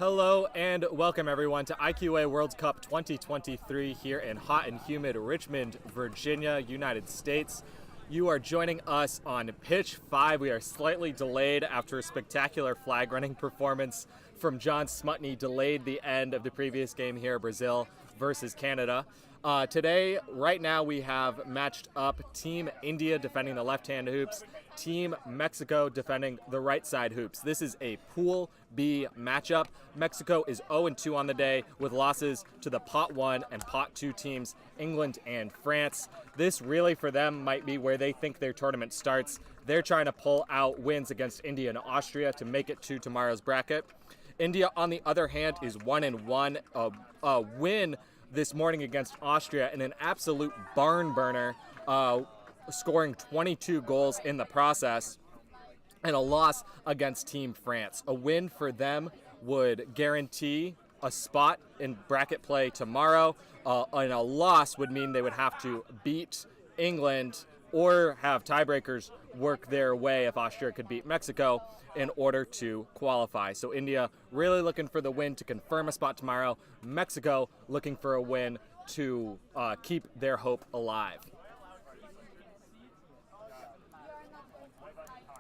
Hello and welcome everyone to IQA World Cup 2023 here in hot and humid Richmond, Virginia, United States. You are joining us on pitch 5. We are slightly delayed after a spectacular flag running performance from John Smutney delayed the end of the previous game here, Brazil versus Canada. Today, right now, we have matched up Team India defending the left-hand hoops, Team Mexico defending the right side hoops. This is a Pool B matchup. Mexico is 0-2 on the day with losses to the Pot 1 and Pot 2 teams, England and France. This really for them might be where they think their tournament starts. They're trying to pull out wins against India and Austria to make it to tomorrow's bracket. India, on the other hand, is 1-1. A win this morning against Austria in an absolute barn burner, scoring 22 goals in the process, and a loss against Team France. A win for them would guarantee a spot in bracket play tomorrow, and a loss would mean they would have to beat England or have tiebreakers work their way if Austria could beat Mexico in order to qualify. So India really looking for the win to confirm a spot tomorrow. Mexico looking for a win to keep their hope alive.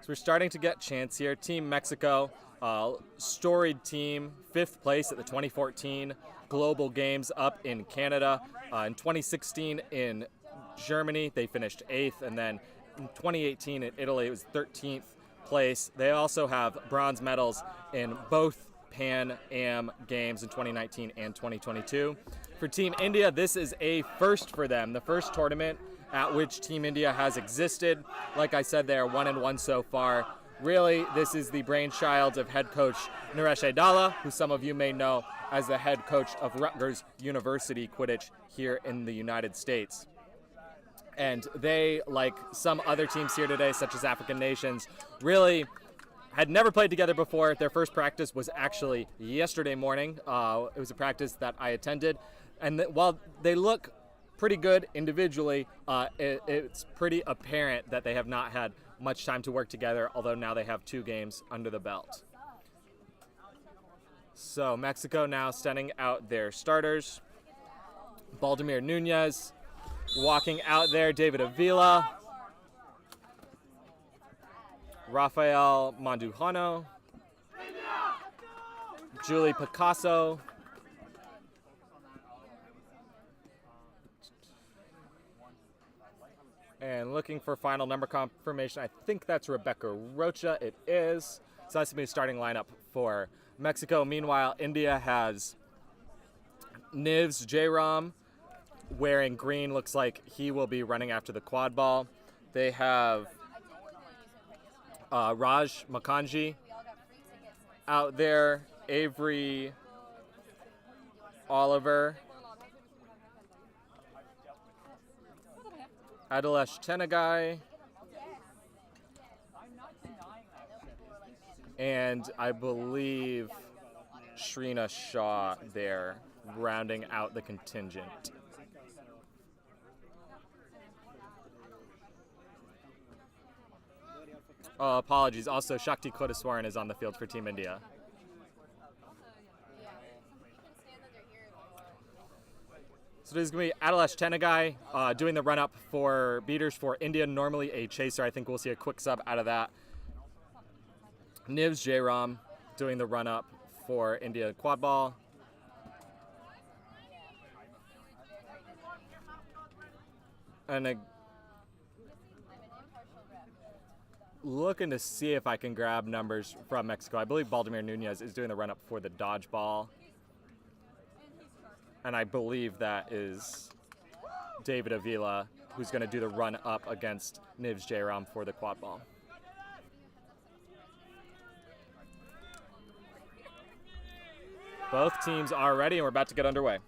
So we're starting to get chance here. Team Mexico, storied team, 5th place at the 2014 Global Games up in Canada. In 2016 in Germany, they finished 8th, and then in 2018 in Italy, it was 13th place. They also have bronze medals in both Pan Am Games in 2019 and 2022. For Team India, this is a first for them, the first tournament at which Team India has existed. Like I said, they are 1-1 so far. Really, this is the brainchild of head coach Naresh Aidala, who some of you may know as the head coach of Rutgers University Quidditch here in the United States. And they, like some other teams here today, such as African nations, really had never played together before. Their first practice was actually yesterday morning. It was a practice that I attended. And while they look pretty good individually, it's pretty apparent that they have not had much time to work together, although now they have 2 games under the belt. So Mexico now sending out their starters. Baldemir Nunez walking out there, David Avila, Rafael Mandujano, Julie Picasso, and looking for final number confirmation, I think that's Rebecca Rocha. It is. So that's going to be the starting lineup for Mexico. Meanwhile, India has Nivs Jairam wearing green. Looks like he will be running after the quad ball. They have Raj Makanji out there, Avery Oliver, Adelesh Tenagai, and I believe Shrina Shaw there, rounding out the contingent. Apologies. Also, Shakti Kodaswaran is on the field for Team India. So this is going to be Adelesh Tenagai doing the run-up for beaters for India. Normally a chaser. I think we'll see a quick sub out of that. Nivs Jairam doing the run-up for India quad ball. And looking to see if I can grab numbers from Mexico. I believe Baldemir Nunez is doing the run-up for the dodgeball. And I believe that is David Avila, who's going to do the run-up against Nivs Jairam for the quad ball. Both teams are ready, and we're about to get underway.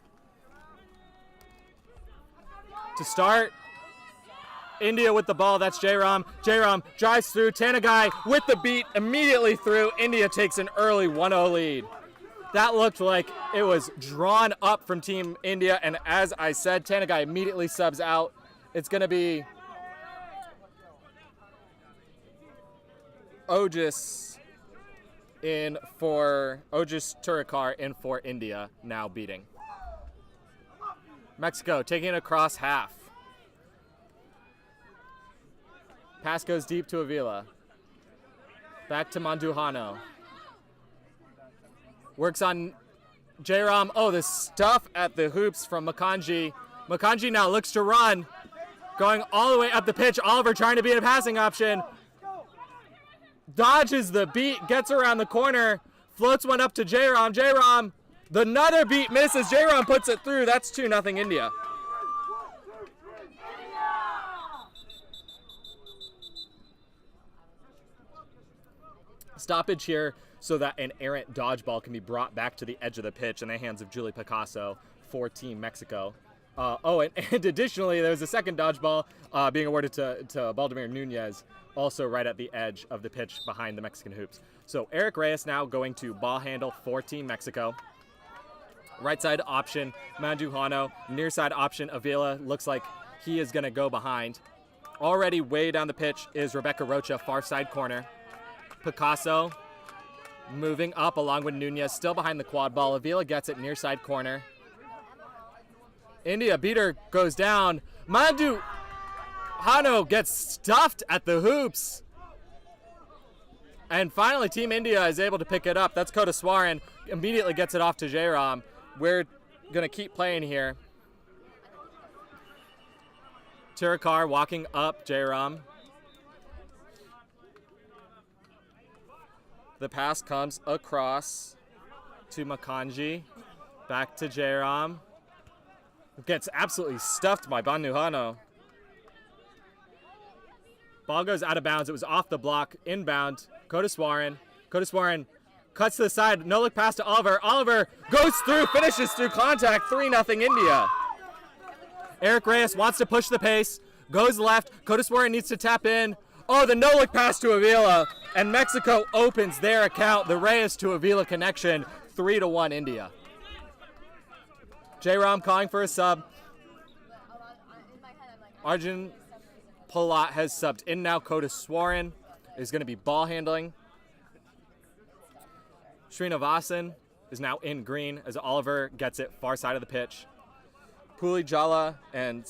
To start, India with the ball. That's Jairam. Jairam drives through. Tenagai with the beat immediately through. India takes an early 1-0 lead. That looked like it was drawn up from Team India, and as I said, Tenagai immediately subs out. It's going to be Ojis in for Ojus Turikar in for India, now beating. Mexico taking it across half. Pass goes deep to Avila. Back to Mandujano. Works on Jairam. Oh, the stuff at the hoops from Makanji. Makanji now looks to run. Going all the way up the pitch. Oliver trying to be in a passing option. Dodges the beat, gets around the corner, floats one up to Jairam. Jairam, another beat misses. Jairam puts it through. That's 2-0 India. Stoppage here so that an errant dodgeball can be brought back to the edge of the pitch in the hands of Julie Picasso for Team Mexico. And additionally, there was a second dodgeball being awarded to Baldemir Nunez, also right at the edge of the pitch behind the Mexican hoops. So Eric Reyes now going to ball handle for Team Mexico. Right side option, Mandujano. Near side option, Avila. Looks like he is going to go behind. Already way down the pitch is Rebecca Rocha, far side corner. Picasso moving up along with Nunez, still behind the quad ball. Avila gets it near side corner. India beater goes down. Mandujano gets stuffed at the hoops. And finally, Team India is able to pick it up. That's Kodaswaran. Immediately gets it off to Jairam. We're going to keep playing here. Turikar walking up Jairam. The pass comes across to Makanji. Back to Jairam. Gets absolutely stuffed by Mandujano. Ball goes out of bounds. It was off the block. Inbound. Kodaswaran. Kodaswaran cuts to the side. No look pass to Oliver. Oliver goes through, finishes through contact. 3-0 India. Eric Reyes wants to push the pace. Goes left. Kodaswaran needs to tap in. Oh, the no-look pass to Avila. And Mexico opens their account. The Reyes to Avila connection. 3-1 India. Jairam calling for a sub. Arjun Palat has subbed in now. Kodaswaran is going to be ball handling. Srinivasan is now in green as Oliver gets it far side of the pitch. Puli Jala and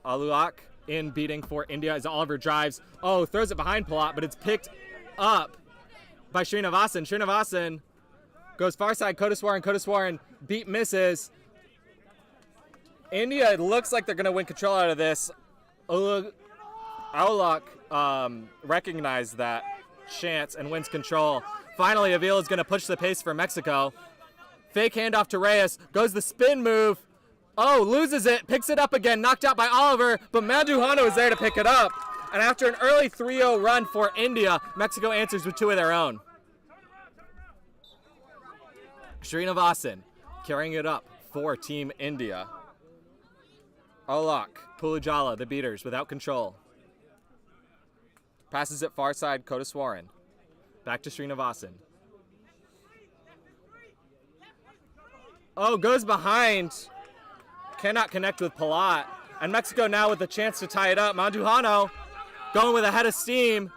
Aluak in beating for India as Oliver drives. Oh, throws it behind Palat, but it's picked up by Srinivasan. Srinivasan goes far side. Kodaswaran. Kodaswaran beat misses. India, it looks like they're going to win control out of this. Aulak recognized that chance and wins control. Finally, Avila is going to push the pace for Mexico. Fake handoff to Reyes. Goes the spin move. Oh, loses it. Picks it up again. Knocked out by Oliver. But Mandujano is there to pick it up. And after an early 3-0 run for India, Mexico answers with two of their own. Srinivasan carrying it up for Team India. Aulak, Pulujala, the beaters, without control. Passes it far side, Kodaswaran. Back to Srinivasan. Oh, goes behind. Cannot connect with Palat. And Mexico now with a chance to tie it up. Mandujano going with a head of steam.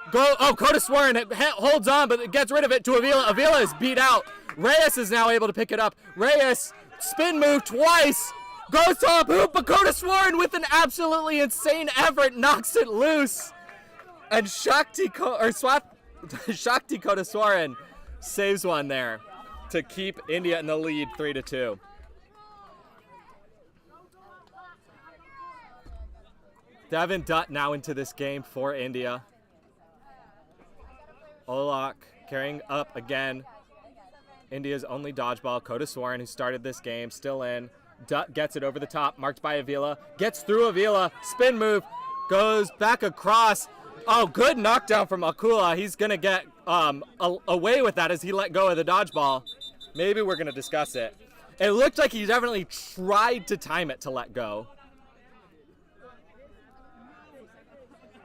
Kodaswaran holds on, but gets rid of it to Avila. Avila is beat out. Reyes is now able to pick it up. Reyes, spin move twice. Goes top hoop, but Kodaswaran with an absolutely insane effort knocks it loose. And Shakti Kodaswaran saves one there to keep India in the lead 3-2. Devin Dutt now into this game for India. Olak carrying up again. India's only dodgeball. Kodaswaran, who started this game, still in. Dutt gets it over the top, marked by Avila. Gets through Avila. Spin move. Goes back across. Oh, good knockdown from Akula. He's going to get away with that as he let go of the dodgeball. Maybe we're going to discuss it. It looked like he definitely tried to time it to let go.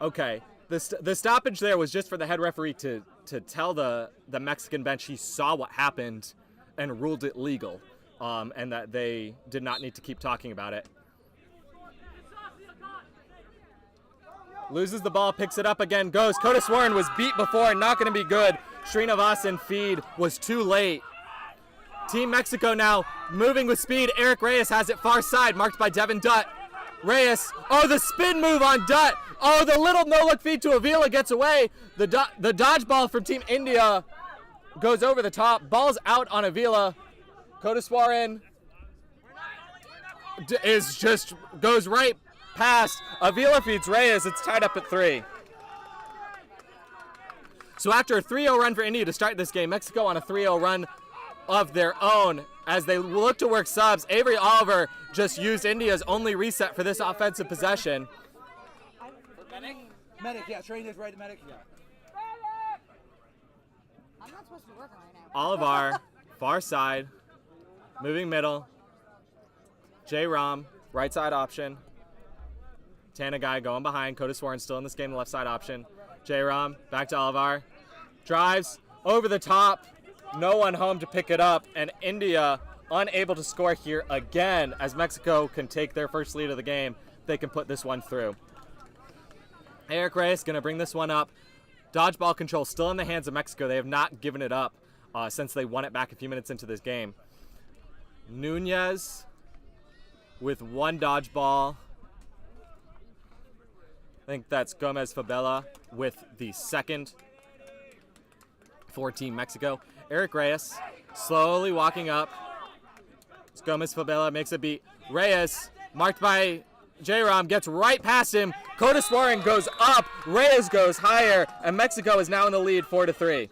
Okay. The stoppage there was just for the head referee to tell the Mexican bench he saw what happened and ruled it legal. And that they did not need to keep talking about it. Loses the ball, picks it up again, goes. Kodaswaran was beat before, not going to be good. Srinivasan feed was too late. Team Mexico now moving with speed. Eric Reyes has it far side, marked by Devin Dutt. Reyes, oh, the spin move on Dutt. Oh, the little no-look feed to Avila gets away. The dodgeball from Team India goes over the top. Ball's out on Avila. Kodaswaran goes right past. Avila feeds Reyes. It's tied up at 3. So after a 3-0 run for India to start this game, Mexico on a 3-0 run of their own as they look to work subs. Avery Oliver just used India's only reset for this offensive possession. Medic, yeah, train is right, medic. Yeah. I'm not supposed to be working right now. Oliver, far side, moving middle. J. Ram, right side option. Tanagai going behind. Kodaswaran still in this game, the left side option. J. Ram, back to Oliver. Drives over the top. No one home to pick it up, and India unable to score here again as Mexico can take their first lead of the game. They can put this one through. Eric Reyes going to bring this one up. Dodgeball control still in the hands of Mexico. They have not given it up since they won it back a few minutes into this game. Nunez with one dodgeball. I think that's Gomez Fabella with the second for Team Mexico. Eric Reyes slowly walking up. Gomez Fabella makes a beat. Reyes, marked by J-Ram, gets right past him. Kodaswaran goes up. Reyes goes higher. And Mexico is now in the lead 4-3.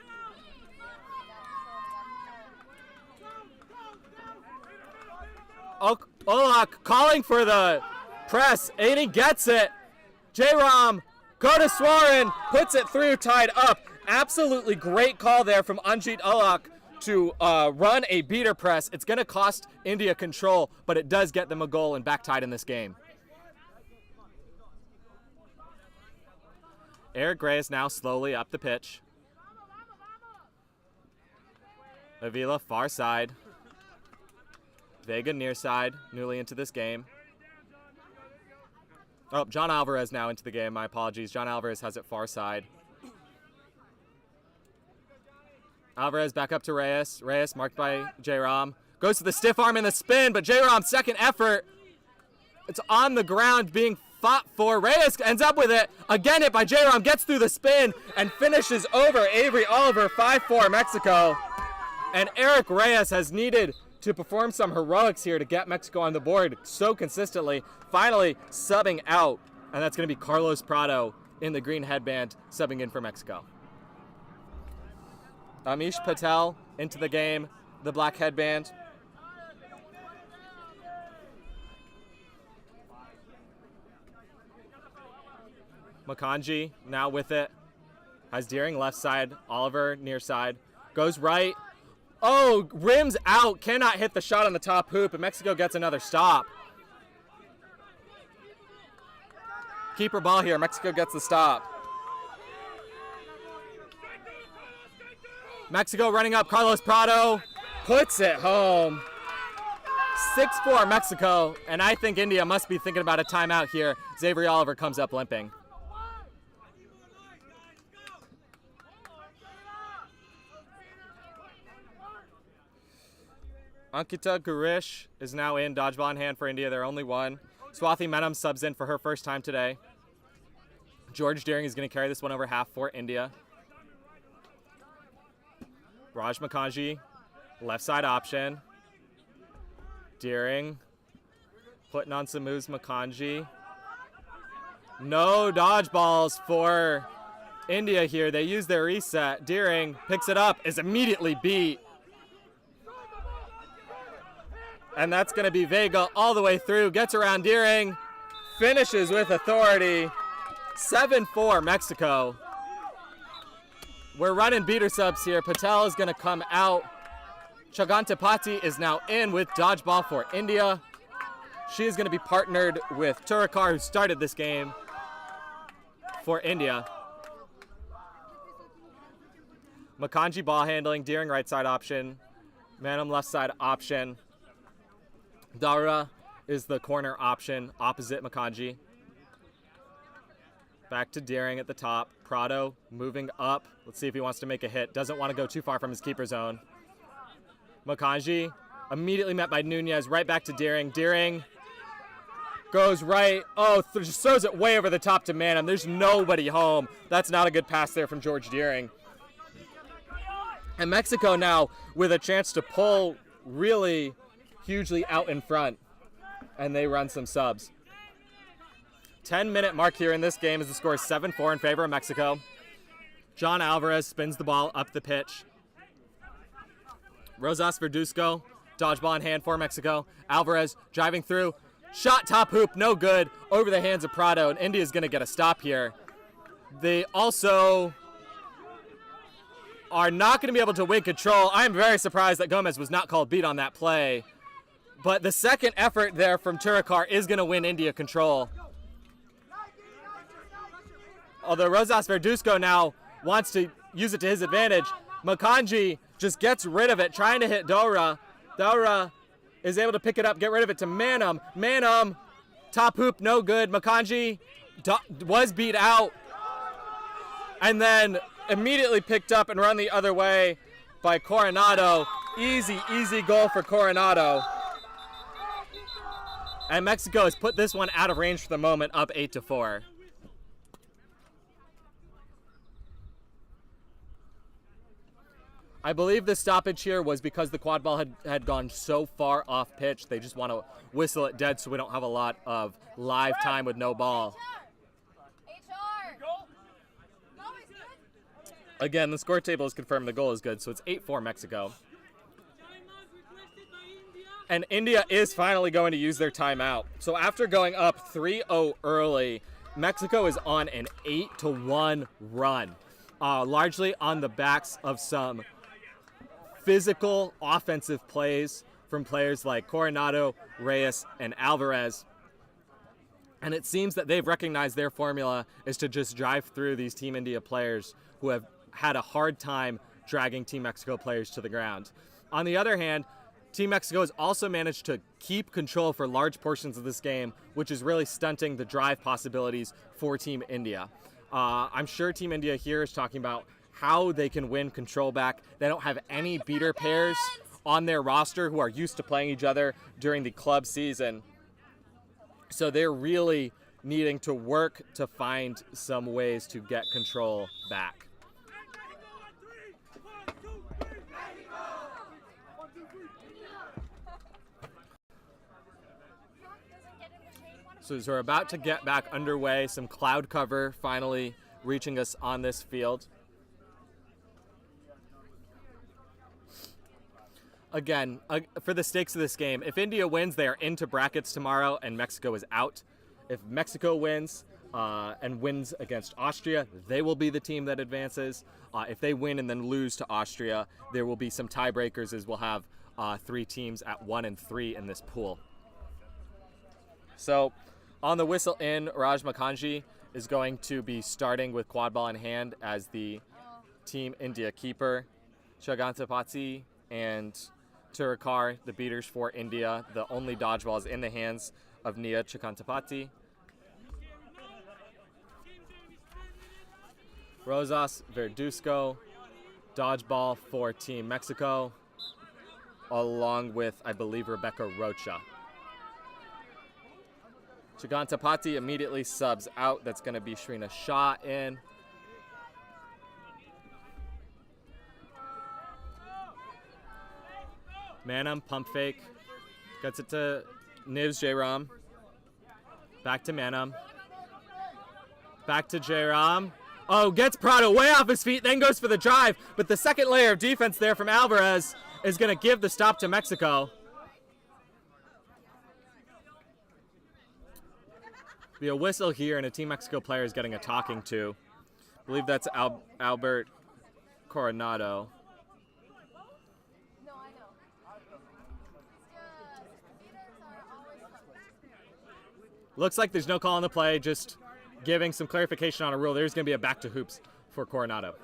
Olak calling for the press. And he gets it. J-Ram, Kodaswaran puts it through, tied up. Absolutely great call there from Anjit Olak to run a beater press. It's going to cost India control, but it does get them a goal and back tied in this game. Eric Reyes now slowly up the pitch. Avila far side. Vega near side, newly into this game. Oh, John Alvarez now into the game. My apologies. John Alvarez has it far side. Alvarez back up to Reyes. Reyes marked by J-Ram. Goes to the stiff arm and the spin, but J-Ram's second effort. It's on the ground being fought for. Reyes ends up with it. Again hit by J-Ram. Gets through the spin and finishes over Avery Oliver. 5-4 Mexico. And Eric Reyes has needed to perform some heroics here to get Mexico on the board so consistently. Finally subbing out. And that's going to be Carlos Prado in the green headband subbing in for Mexico. Amish Patel into the game, the black headband. Makanji now with it. Has Deering left side, Oliver near side. Goes right. Oh, rims out. Cannot hit the shot on the top hoop, and Mexico gets another stop. Keeper ball here. Mexico gets the stop. Mexico running up. Carlos Prado puts it home. 6-4 Mexico, and I think India must be thinking about a timeout here. Xavier Oliver comes up limping. Ankita Gurish is now in. Dodgeball in hand for India. They're only one. Swathi Menon subs in for her first time today. George Deering is going to carry this one over half for India. Raj Makanji, left side option. Deering putting on some moves. Makanji. No dodgeballs for India here. They use their reset. Deering picks it up, is immediately beat. And that's going to be Vega all the way through. Gets around Deering. Finishes with authority. 7-4 Mexico. We're running beater subs here. Patel is going to come out. Chagantapati is now in with dodgeball for India. She is going to be partnered with Turakar, who started this game for India. Makanji ball handling. Deering right side option. Manam left side option. Dara is the corner option opposite Makanji. Back to Deering at the top. Prado moving up. Let's see if he wants to make a hit. Doesn't want to go too far from his keeper zone. Makanji immediately met by Nunez. Right back to Deering. Deering goes right. Oh, just throws it way over the top to Manham. There's nobody home. That's not a good pass there from George Deering. And Mexico now with a chance to pull really hugely out in front. And they run some subs. 10-minute mark here in this game as the score is 7-4 in favor of Mexico. John Alvarez spins the ball up the pitch. Rosas Verduzco, dodgeball in hand for Mexico. Alvarez driving through. Shot top hoop, no good. Over the hands of Prado, and India's going to get a stop here. They also are not going to be able to win control. I am very surprised that Gomez was not called beat on that play. But the second effort there from Turakar is going to win India control. Although Rosas Verduzco now wants to use it to his advantage, Makanji just gets rid of it, trying to hit Daura. Daura is able to pick it up, get rid of it to Manham. Manham, top hoop, no good. Makanji was beat out and then immediately picked up and run the other way by Coronado. Easy, easy goal for Coronado. And Mexico has put this one out of range for the moment, up 8-4. I believe the stoppage here was because the quad ball had gone so far off pitch. They just want to whistle it dead so we don't have a lot of live time with no ball. Again, the score table is confirmed the goal is good, so it's 8-4 Mexico. And India is finally going to use their timeout. So after going up 3-0 early, Mexico is on an 8-1 run, largely on the backs of some physical offensive plays from players like Coronado, Reyes, and Alvarez. And it seems that they've recognized their formula is to just drive through these Team India players who have had a hard time dragging Team Mexico players to the ground. On the other hand, Team Mexico has also managed to keep control for large portions of this game, which is really stunting the drive possibilities for Team India. I'm sure Team India here is talking about how they can win control back. They don't have any beater pairs on their roster who are used to playing each other during the club season. So they're really needing to work to find some ways to get control back. So as we're about to get back underway, some cloud cover finally reaching us on this field. Again, for the stakes of this game, if India wins, they are into brackets tomorrow and Mexico is out. If Mexico wins and wins against Austria, they will be the team that advances. If they win and then lose to Austria, there will be some tiebreakers as we'll have 3 teams at 1 and 3 in this pool. So on the whistle in, Raj Makanji is going to be starting with quad ball in hand as the Team India keeper. Chagantapati and Turakar, the beaters for India. The only dodgeball is in the hands of Nia Chagantapati. Rosas Verduzco, dodgeball for Team Mexico, along with, I believe, Rebecca Rocha. Chagantapati immediately subs out. That's going to be Shrina Shah in. Manham, pump fake. Gets it to Nivs Jairam. Back to Manham. Back to Jairam. Oh, gets Prado way off his feet, then goes for the drive. But the second layer of defense there from Alvarez is going to give the stop to Mexico. Be a whistle here, and a Team Mexico player is getting a talking to. I believe that's Albert Coronado. Looks like there's no call on the play, just giving some clarification on a rule. There's going to be a back to hoops for Coronado.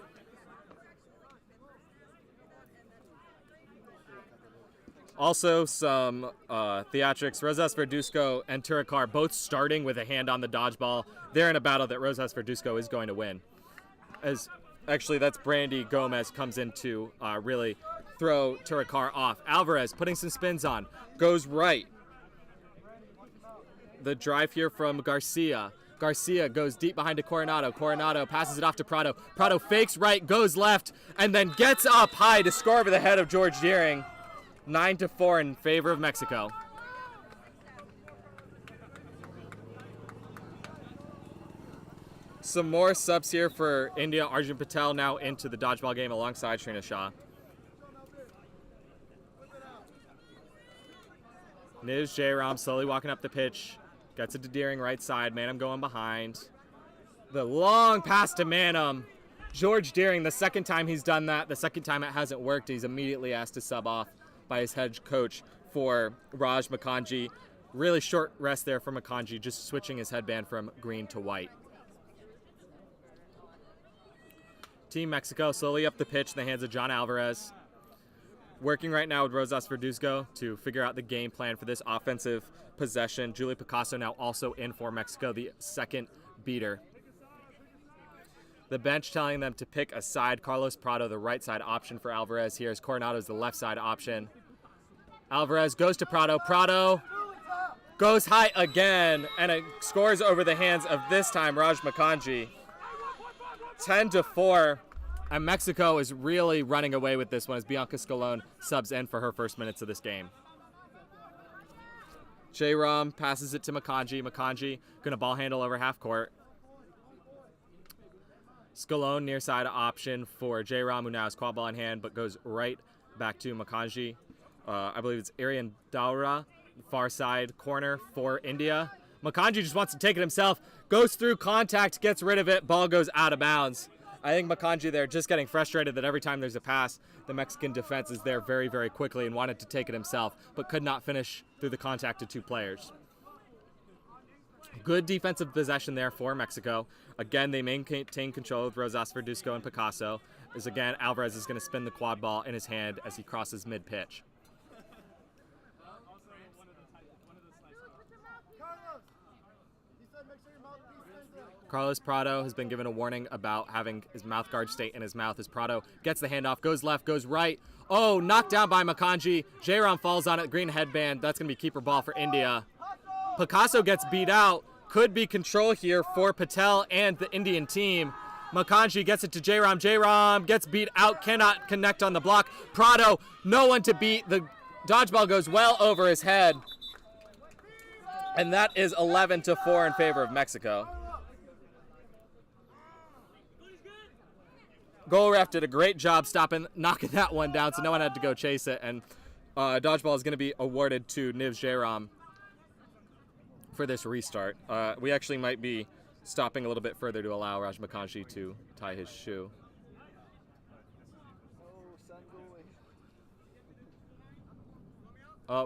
Also, some theatrics. Rosas Verduzco and Turacar both starting with a hand on the dodgeball. They're in a battle that Rosas Verduzco is going to win. As actually, that's Brandy Gomez comes in to really throw Turacar off. Alvarez putting some spins on. Goes right. The drive here from Garcia. Garcia goes deep behind to Coronado. Coronado passes it off to Prado. Prado fakes right, goes left, and then gets up high to score over the head of George Deering. 9-4 in favor of Mexico. Some more subs here for India. Arjun Patel now into the dodgeball game alongside Shrina Shah. Niz Jairam slowly walking up the pitch. Gets it to Deering right side. Manham going behind. The long pass to Manham. George Deering, the second time he's done that, the second time it hasn't worked, he's immediately asked to sub off by his head coach for Raj Makanji. Really short rest there for Makanji, just switching his headband from green to white. Team Mexico slowly up the pitch in the hands of John Alvarez. Working right now with Rosas Verduzco to figure out the game plan for this offensive possession. Julie Picasso now also in for Mexico, the second beater. The bench telling them to pick a side. Carlos Prado, the right side option for Alvarez. Here's Coronado's the left side option. Alvarez goes to Prado. Prado goes high again, and it scores over the hands of this time Raj Makanji. 10-4. And Mexico is really running away with this one as Bianca Scalone subs in for her first minutes of this game. Jairam passes it to Makanji. Makanji going to ball handle over half court. Scalone near side option for Jairam, who now has Quadball in hand, but goes right back to Makanji. I believe it's Arian Daura, far side corner for India. Makanji just wants to take it himself. Goes through contact, gets rid of it. Ball goes out of bounds. I think Makanji there just getting frustrated that every time there's a pass, the Mexican defense is there very, very quickly and wanted to take it himself, but could not finish through the contact of two players. Good defensive possession there for Mexico. Again, they maintain control with Rosas Verduzco and Picasso. As again, Alvarez is going to spin the quad ball in his hand as he crosses mid-pitch. Carlos Prado has been given a warning about having his mouth guard stay in his mouth as Prado gets the handoff, goes left, goes right. Oh, knocked down by Makanji. Jairam falls on it, green headband. That's going to be keeper ball for India. Picasso gets beat out. Could be control here for Patel and the Indian team. Makanji gets it to Jairam. Jairam gets beat out, cannot connect on the block. Prado, no one to beat. The dodgeball goes well over his head. And that is 11-4 in favor of Mexico. Goal ref did a great job knocking that one down, so no one had to go chase it. And dodgeball is going to be awarded to Niv Jairam for this restart. We actually might be stopping a little bit further to allow Raj Makanji to tie his shoe.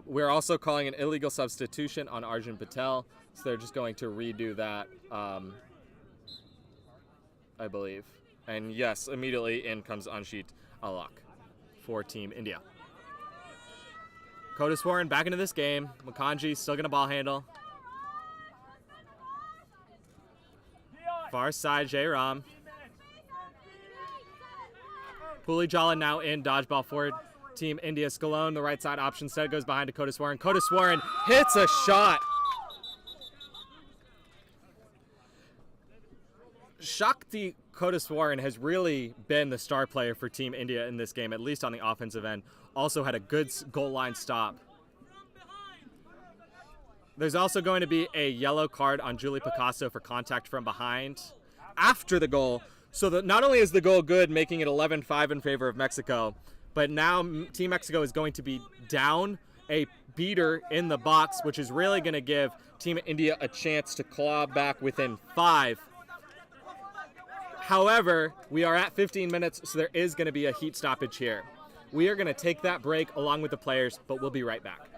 We're also calling an illegal substitution on Arjun Patel, so they're just going to redo that, I believe. And yes, immediately in comes Anshit Alak for Team India. Kodaswaran back into this game. Makanji still going to ball handle. Far side, Jairam. Poolijala now in dodgeball for Team India. Scalone, the right side option, instead goes behind to Kodaswaran. Kodaswaran hits a shot. Shakti Kodaswaran has really been the star player for Team India in this game, at least on the offensive end. Also had a good goal line stop. There's also going to be a yellow card on Julie Picasso for contact from behind after the goal. So that not only is the goal good, making it 11-5 in favor of Mexico, but now Team Mexico is going to be down a beater in the box, which is really going to give Team India a chance to claw back within 5. However, we are at 15 minutes, so there is going to be a heat stoppage here. We are going to take that break along with the players, but we'll be right back.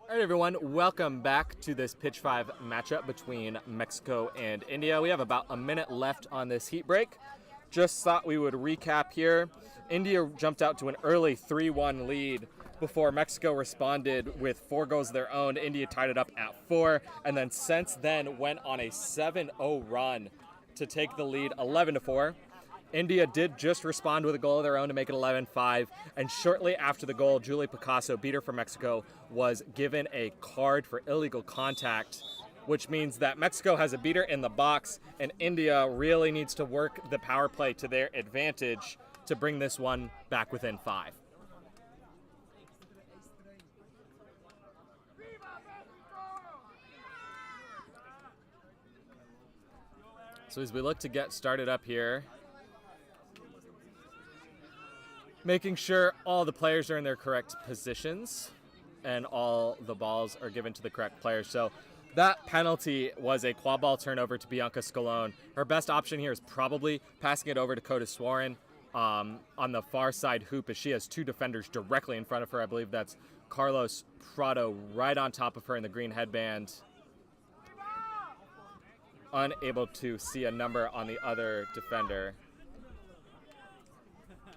All right, everyone, welcome back to this Pitch 5 matchup between Mexico and India. We have about a minute left on this heat break. Just thought we would recap here. India jumped out to an early 3-1 lead before Mexico responded with 4 goals of their own. India tied it up at 4, and then since then went on a 7-0 run to take the lead 11-4. India did just respond with a goal of their own to make it 11-5, and shortly after the goal, Julie Picasso, beater for Mexico, was given a card for illegal contact, which means that Mexico has a beater in the box, and India really needs to work the power play to their advantage to bring this one back within 5. So as we look to get started up here, making sure all the players are in their correct positions and all the balls are given to the correct players. So that penalty was a Quadball turnover to Bianca Scalone. Her best option here is probably passing it over to Coda Swarin on the far side hoop, as she has 2 defenders directly in front of her. I believe that's Carlos Prado right on top of her in the green headband. Unable to see a number on the other defender.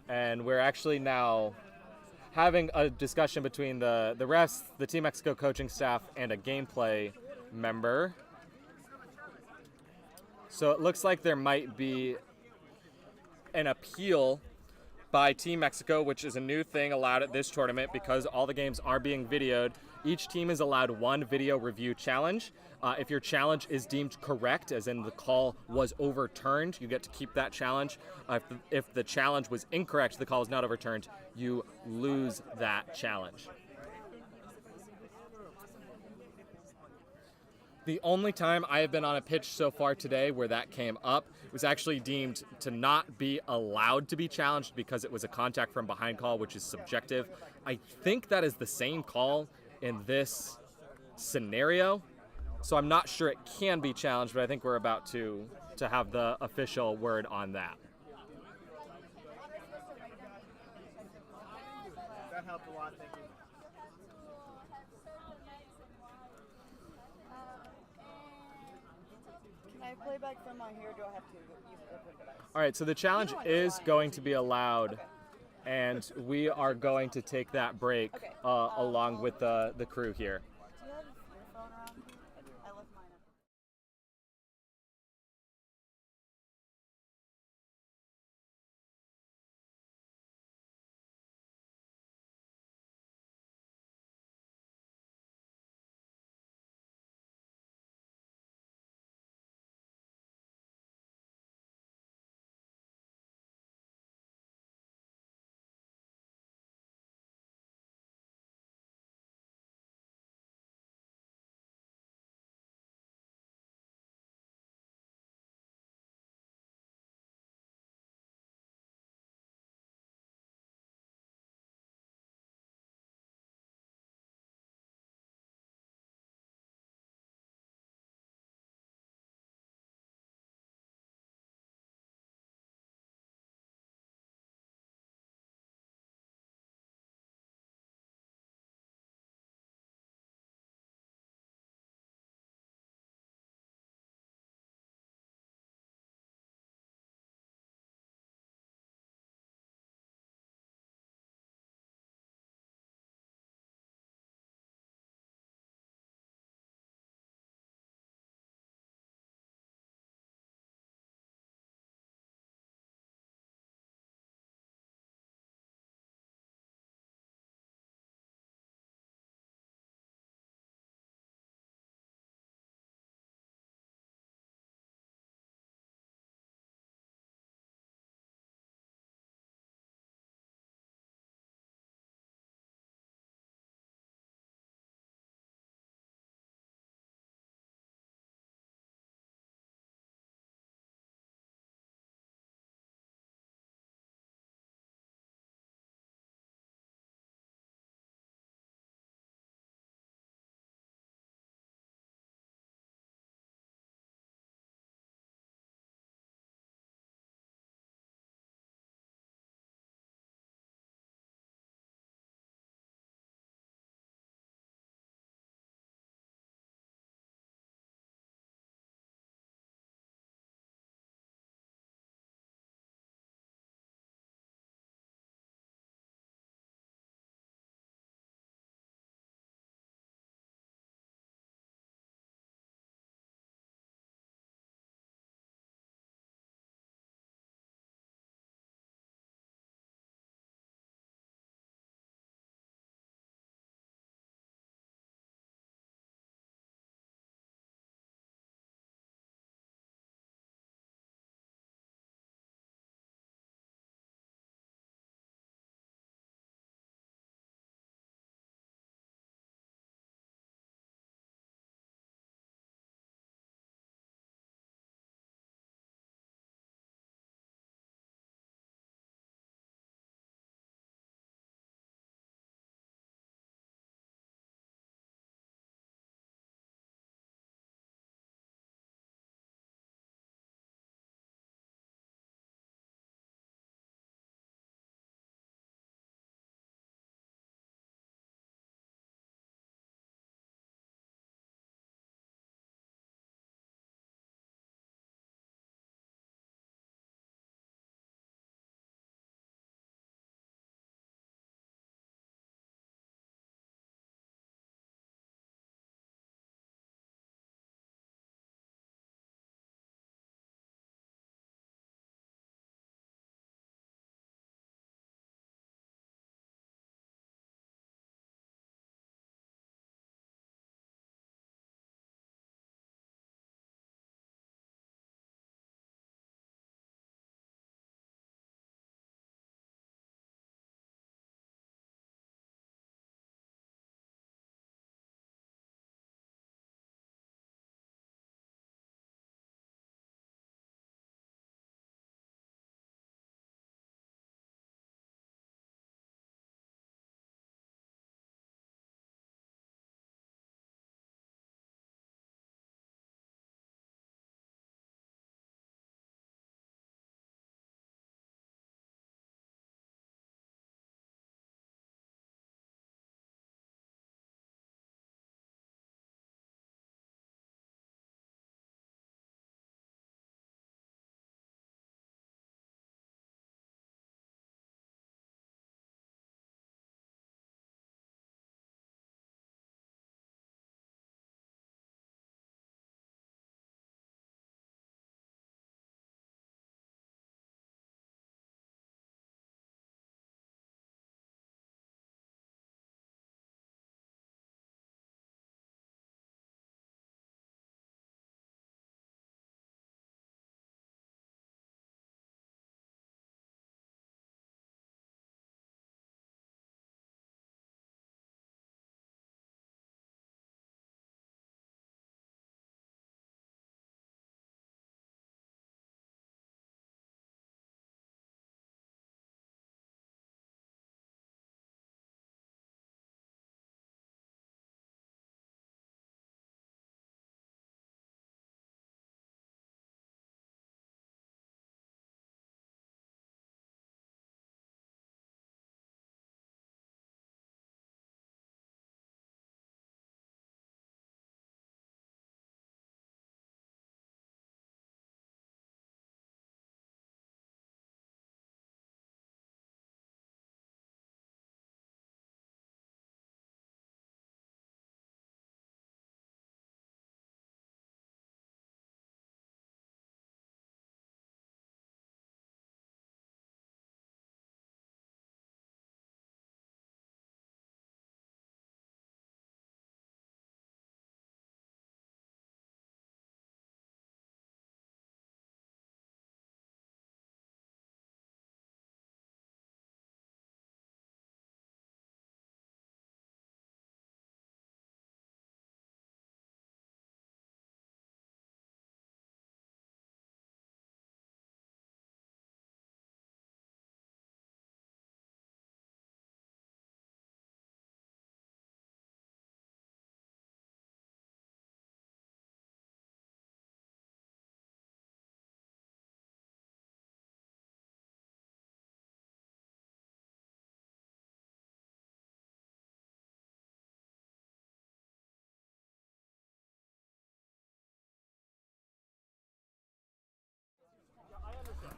And we're actually now having a discussion between the refs, the Team Mexico coaching staff, and a gameplay member. So it looks like there might be an appeal by Team Mexico, which is a new thing allowed at this tournament because all the games are being videoed. Each team is allowed 1 video review challenge. If your challenge is deemed correct, as in the call was overturned, you get to keep that challenge. If the challenge was incorrect, the call is not overturned, you lose that challenge. The only time I have been on a pitch so far today where that came up was actually deemed to not be allowed to be challenged because it was a contact from behind call, which is subjective. I think that is the same call in this scenario, so I'm not sure it can be challenged, but I think we're about to have the official word on that. That helped a lot, thank you. Can I play back from my here, or do I have to use the open device? All right, so the challenge is going to be allowed, and we are going to take that break along with the crew here.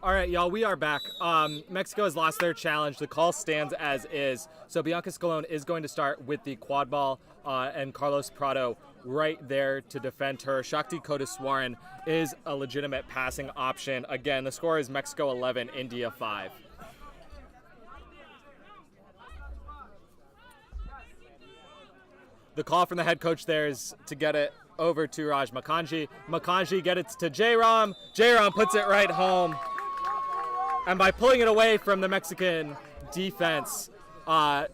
All right, y'all, we are back. Mexico has lost their challenge. The call stands as is. So Bianca Scalone is going to start with the quad ball and Carlos Prado right there to defend her. Shakti Kodeswaran is a legitimate passing option. Again, the score is Mexico 11, India 5. The call from the head coach there is to get it over to Raj Makanji. Makanji get it to Jairam. Jairam puts it right home. And by pulling it away from the Mexican defense,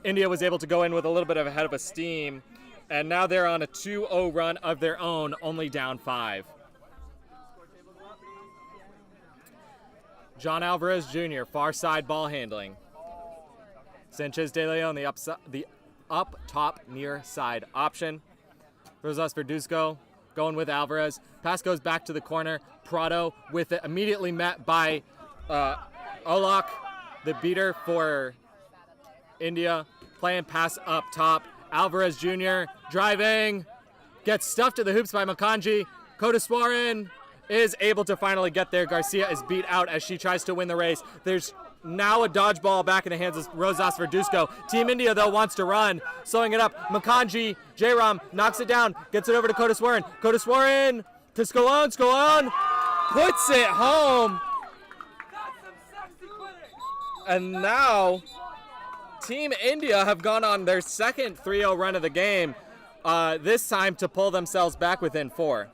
India was able to go in with a little bit of a head of a steam. And now they're on a 2-0 run of their own, only down 5. John Alvarez Jr., far side ball handling. Sanchez De Leon, the up top near side option. Rosas Verduzco going with Alvarez. Pass goes back to the corner. Prado with it, immediately met by Olak, the beater for India. Playing pass up top. Alvarez Jr. driving. Gets stuffed to the hoops by Makanji. Kodeswaran is able to finally get there. Garcia is beat out as she tries to win the race. There's now a dodgeball back in the hands of Rosas Verduzco. Team India, though, wants to run. Slowing it up. Makanji, Jairam knocks it down. Gets it over to Kodeswaran. Kodeswaran to Scalone. Scalone puts it home. And now Team India have gone on their second 3-0 run of the game, this time to pull themselves back within 4.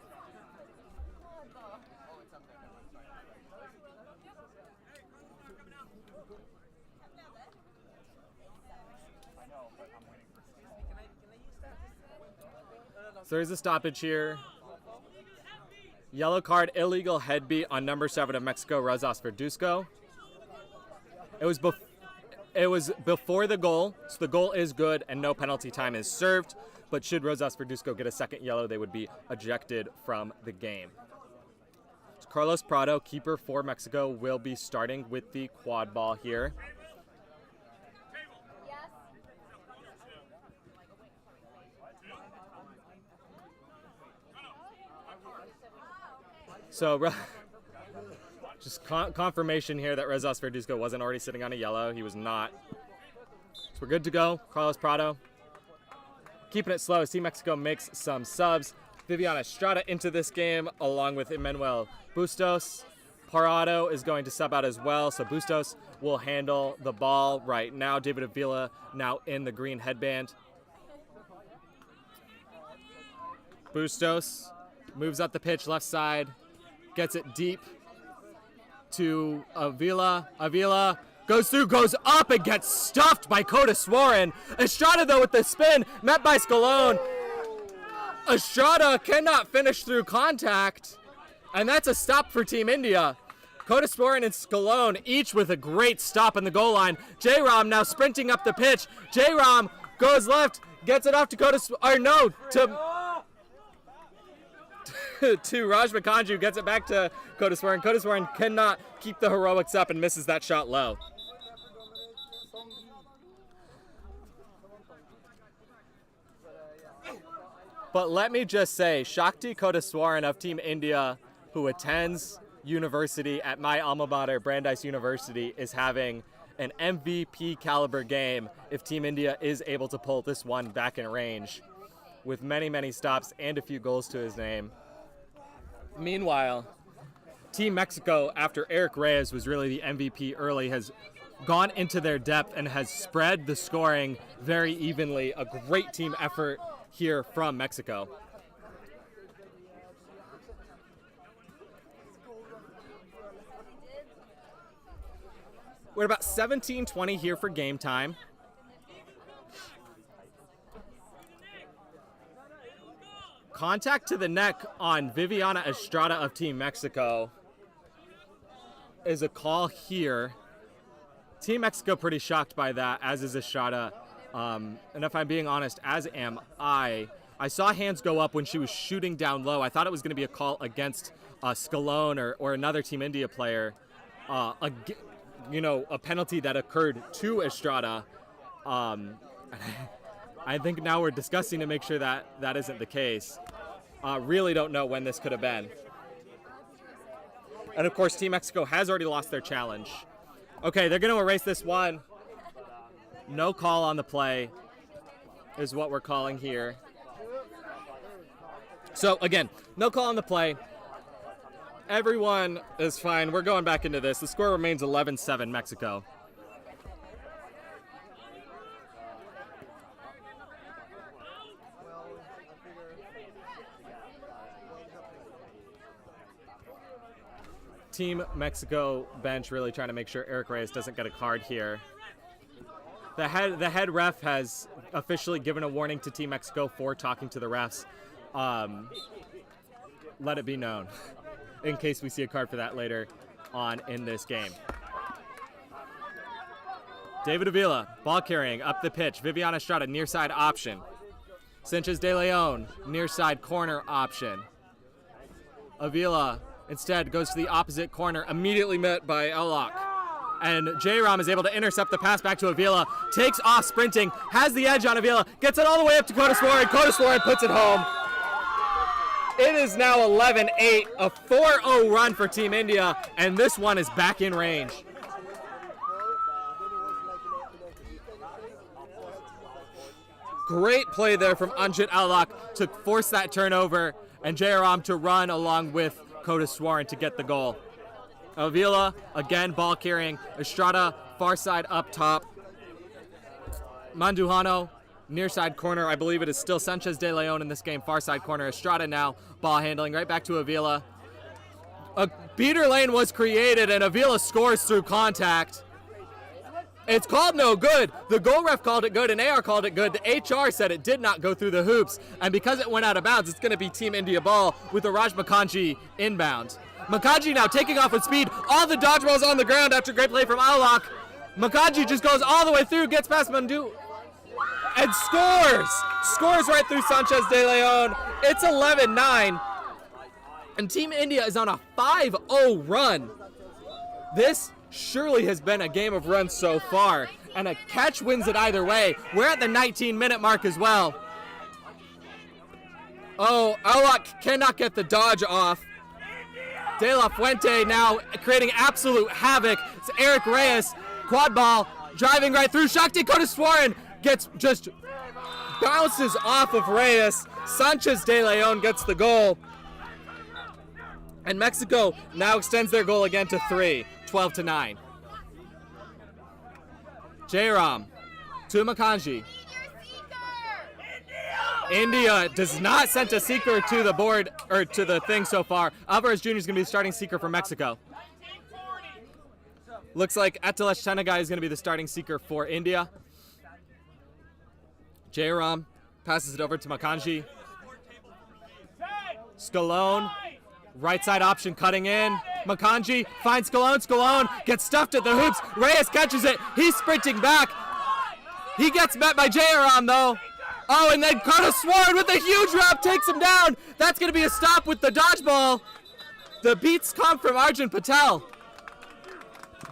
So there's a stoppage here. Yellow card, illegal head beat on number 7 of Mexico, Rosas Verduzco. It was before the goal, so the goal is good and no penalty time is served. But should Rosas Verduzco get a second yellow, they would be ejected from the game. So Carlos Prado, keeper for Mexico, will be starting with the quad ball here. So just confirmation here that Rosas Verduzco wasn't already sitting on a yellow. He was not. So we're good to go. Carlos Prado keeping it slow. Team Mexico makes some subs. Viviana Estrada into this game along with Emmanuel Bustos. Parado is going to sub out as well, so Bustos will handle the ball right now. David Avila now in the green headband. Bustos moves up the pitch left side. Gets it deep to Avila. Avila goes through, goes up, and gets stuffed by Kodeswaran. Estrada, though, with the spin, met by Scalone. Estrada cannot finish through contact, and that's a stop for Team India. Kodeswaran and Scalone, each with a great stop in the goal line. Jairam now sprinting up the pitch. Jairam goes left, gets it off to to Raj Makanju, gets it back to Kodeswaran. Kodeswaran cannot keep the heroics up and misses that shot low. But let me just say, Shakti Kodeswaran of Team India, who attends university at my alma mater, Brandeis University, is having an MVP caliber game if Team India is able to pull this one back in range with many, many stops and a few goals to his name. Meanwhile, Team Mexico, after Eric Reyes was really the MVP early, has gone into their depth and has spread the scoring very evenly. A great team effort here from Mexico. We're about 17:20 here for game time. Contact to the neck on Viviana Estrada of Team Mexico is a call here. Team Mexico pretty shocked by that, as is Estrada. And if I'm being honest, as am I. I saw hands go up when she was shooting down low. I thought it was going to be a call against Scalone or another Team India player. A penalty that occurred to Estrada. I think now we're discussing to make sure that that isn't the case. Really don't know when this could have been. And of course, Team Mexico has already lost their challenge. Okay, they're going to erase this one. No call on the play is what we're calling here. So again, no call on the play. Everyone is fine. We're going back into this. The score remains 11-7 Mexico. Team Mexico bench really trying to make sure Eric Reyes doesn't get a card here. The head ref has officially given a warning to Team Mexico for talking to the refs. Let it be known in case we see a card for that later on in this game. David Avila, ball carrying up the pitch. Viviana Estrada, near side option. Sanchez de Leon, near side corner option. Avila instead goes to the opposite corner, immediately met by Elok. And J-Rom is able to intercept the pass back to Avila, takes off sprinting, has the edge on Avila, gets it all the way up to Kodaswaran. Kodaswaran puts it home. It is now 11-8, a 4-0 run for Team India, and this one is back in range. Great play there from Anjit Alak to force that turnover, and J-Rom to run along with Kodaswaran to get the goal. Avila, again, ball carrying. Estrada, far side up top. Mandujano, near side corner. I believe it is still Sanchez de Leon in this game. Far side corner. Estrada now, ball handling right back to Avila. A beater lane was created, and Avila scores through contact. It's called no good. The goal ref called it good, and AR called it good. The HR said it did not go through the hoops, and because it went out of bounds, it's going to be Team India ball with the Raj Makanji inbound. Makanji now taking off with speed. All the dodgeballs on the ground after great play from Alak. Makanji just goes all the way through, gets past Mandu, and scores! Scores right through Sanchez de Leon. It's 11-9, and Team India is on a 5-0 run. This surely has been a game of runs so far, and a catch wins it either way. We're at the 19-minute mark as well. Oh, Alak cannot get the dodge off. De La Fuente now creating absolute havoc. It's Eric Reyes, quad ball, driving right through. Shakti Kodaswaran gets just bounces off of Reyes. Sanchez de Leon gets the goal. And Mexico now extends their goal again to 3, 12-9. J-Rom to Makanji. India does not send a seeker to the board, or to the thing so far. Alvarez Jr. is going to be the starting seeker for Mexico. Looks like Atilesh Tenagai is going to be the starting seeker for India. J-Rom passes it over to Makanji. Scalone, right side option cutting in. Makanji finds Scalone. Scalone gets stuffed at the hoops. Reyes catches it. He's sprinting back. He gets met by J-Rom though. Oh, and then Kodaswaran with a huge wrap takes him down. That's going to be a stop with the dodgeball. The beats come from Arjun Patel.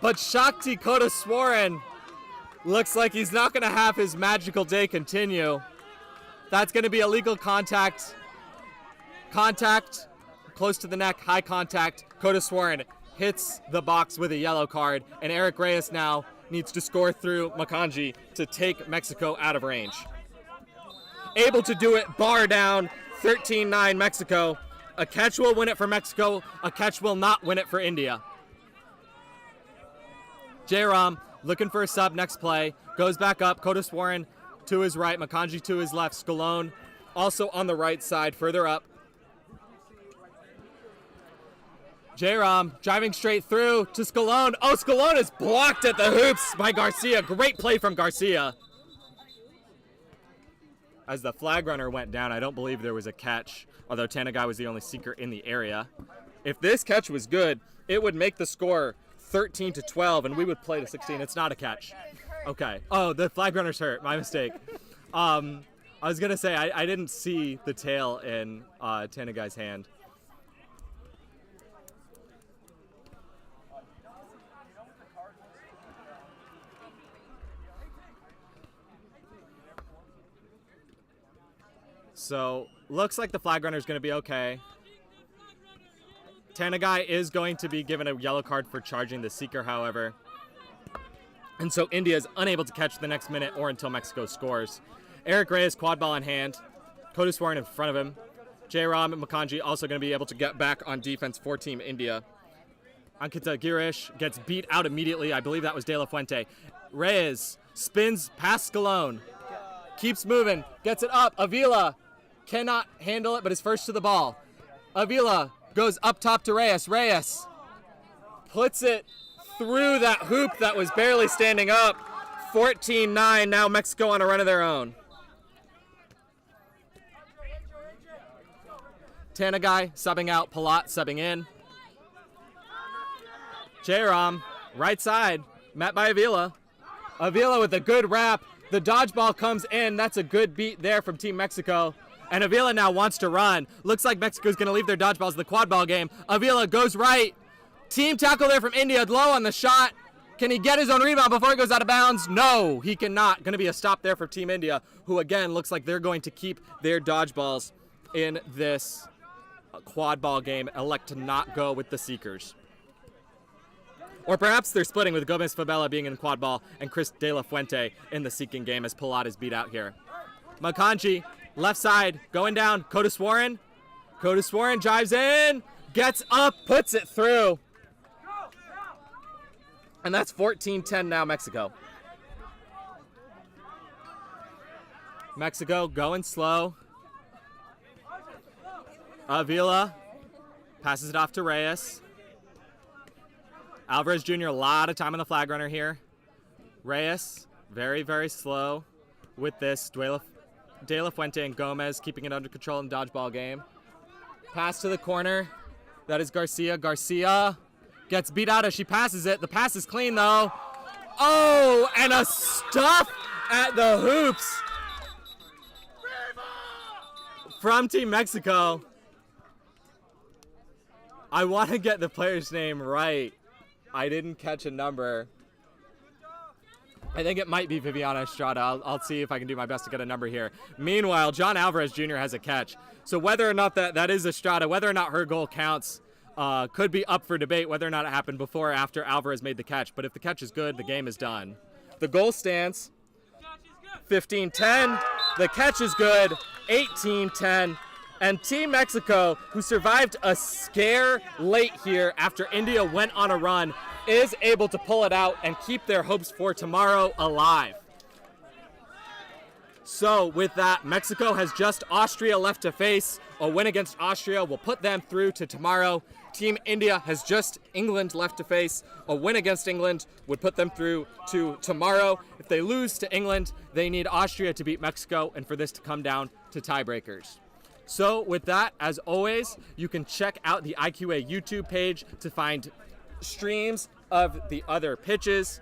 But Shakti Kodaswaran looks like he's not going to have his magical day continue. That's going to be illegal contact. Contact, close to the neck, high contact. Kodaswaran hits the box with a yellow card, and Eric Reyes now needs to score through Makanji to take Mexico out of range. Able to do it, bar down, 13-9 Mexico. A catch will win it for Mexico. A catch will not win it for India. J-Rom looking for a sub next play. Goes back up. Kodaswaran to his right. Makanji to his left. Scalone also on the right side, further up. J-Rom driving straight through to Scalone. Oh, Scalone is blocked at the hoops by Garcia. Great play from Garcia. As the flag runner went down, I don't believe there was a catch, although Tenagai was the only seeker in the area. If this catch was good, it would make the score 13-12, and we would play to 16. It's not a catch. Okay. Oh, the flag runner's hurt. My mistake. I was going to say, I didn't see the tail in Tenagai's hand. So, looks like the flag runner is going to be okay. Tanagai is going to be given a yellow card for charging the seeker, however. And so India is unable to catch the next minute or until Mexico scores. Eric Reyes, quad ball in hand. Kodus Warren in front of him. Jairam and Makanji also going to be able to get back on defense for Team India. Ankita Girish gets beat out immediately. I believe that was De La Fuente. Reyes spins past Scalone. Keeps moving. Gets it up. Avila cannot handle it, but is first to the ball. Avila goes up top to Reyes. Reyes puts it through that hoop that was barely standing up. 14-9. Now Mexico on a run of their own. Tanagai subbing out. Palat subbing in. Jairam, right side, met by Avila. Avila with a good wrap. The dodgeball comes in. That's a good beat there from Team Mexico. And Avila now wants to run. Looks like Mexico's going to leave their dodgeballs in the quad ball game. Avila goes right. Team tackle there from India, low on the shot. Can he get his own rebound before it goes out of bounds? No, he cannot. Going to be a stop there for Team India, who again looks like they're going to keep their dodgeballs in this quad ball game, elect to not go with the seekers. Or perhaps they're splitting with Gomez Fabella being in quad ball and Chris De La Fuente in the seeking game as Palat is beat out here. Makanji, left side, going down. Kodus Warren. Kodus Warren drives in, gets up, puts it through. And that's 14-10 now, Mexico. Mexico going slow. Avila passes it off to Reyes. Alvarez Jr., a lot of time on the flag runner here. Reyes, very, very slow with this. De La Fuente and Gomez keeping it under control in the dodgeball game. Pass to the corner. That is Garcia. Garcia gets beat out as she passes it. The pass is clean, though. Oh, and a stuff at the hoops from Team Mexico. I want to get the player's name right. I didn't catch a number. I think it might be Viviana Estrada. I'll see if I can do my best to get a number here. Meanwhile, John Alvarez Jr. has a catch. So whether or not that is Estrada, whether or not her goal counts, could be up for debate whether or not it happened before or after Alvarez made the catch. But if the catch is good, the game is done. The goal stands 15-10. The catch is good, 18-10. And Team Mexico, who survived a scare late here after India went on a run, is able to pull it out and keep their hopes for tomorrow alive. So with that, Mexico has just Austria left to face. A win against Austria will put them through to tomorrow. Team India has just England left to face. A win against England would put them through to tomorrow. If they lose to England, they need Austria to beat Mexico and for this to come down to tiebreakers. So with that, as always, you can check out the IQA YouTube page to find streams of the other pitches.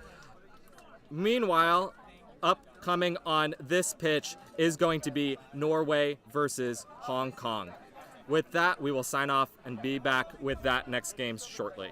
Meanwhile, upcoming on this pitch is going to be Norway versus Hong Kong. With that, we will sign off and be back with that next game shortly.